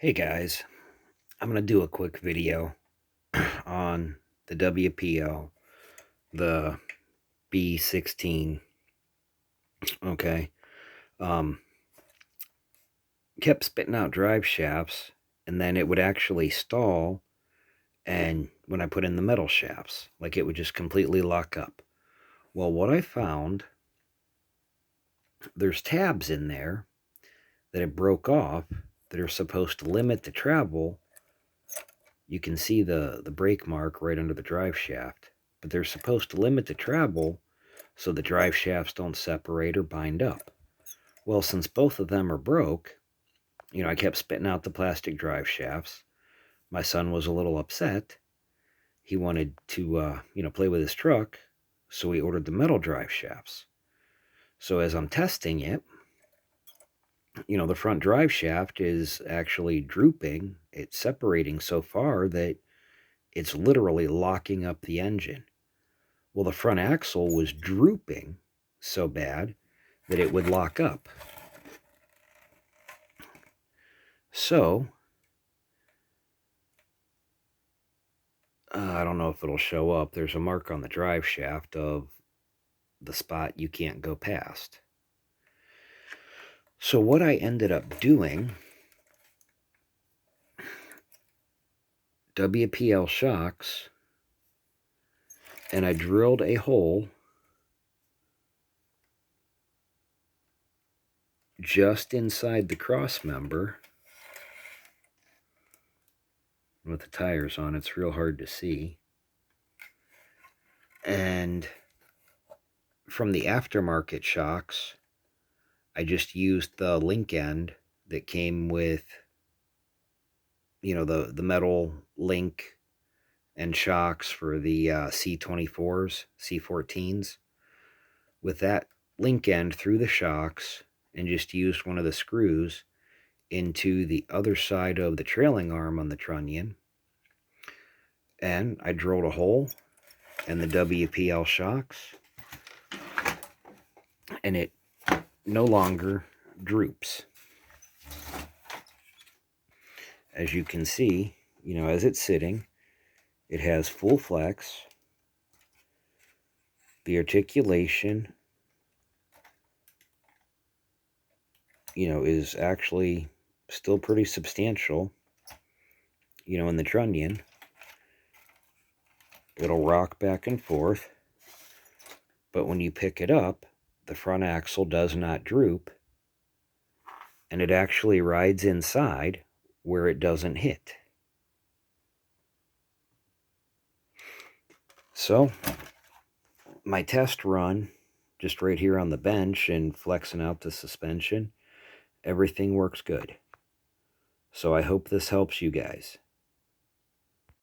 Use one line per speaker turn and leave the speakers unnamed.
Hey guys, I'm going to do a quick video on the WPL, the B-16, okay? Um, Kept spitting out drive shafts, and then it would actually stall, and when I put in the metal shafts, like it would just completely lock up. Well, what I found, there's tabs in there that it broke off that are supposed to limit the travel. You can see the brake mark right under the drive shaft, but they're supposed to limit the travel so the drive shafts don't separate or bind up. Well, since both of them are broke, I kept spitting out the plastic drive shafts. My son was a little upset. He wanted to, play with his truck, so he ordered the metal drive shafts. So as I'm testing it, the front drive shaft is actually drooping. It's separating so far that it's literally locking up the engine. Well, the front axle was drooping so bad that it would lock up. So, I don't know if it'll show up. There's a mark on the drive shaft of the spot you can't go past. So what I ended up doing, WPL shocks, and I drilled a hole just inside the cross member with the tires on. It's real hard to see. And from the aftermarket shocks, I just used the link end that came with, the metal link and shocks for the C24s, C14s. With that link end through the shocks, and just used one of the screws into the other side of the trailing arm on the trunnion. And I drilled a hole in the WPL shocks, and it no longer droops. As you can see, as it's sitting, it has full flex. The articulation, is actually still pretty substantial, in the trunnion. It'll rock back and forth, but when you pick it up, the front axle does not droop, and it actually rides inside where it doesn't hit. So, my test run, just right here on the bench and flexing out the suspension, everything works good. So I hope this helps you guys.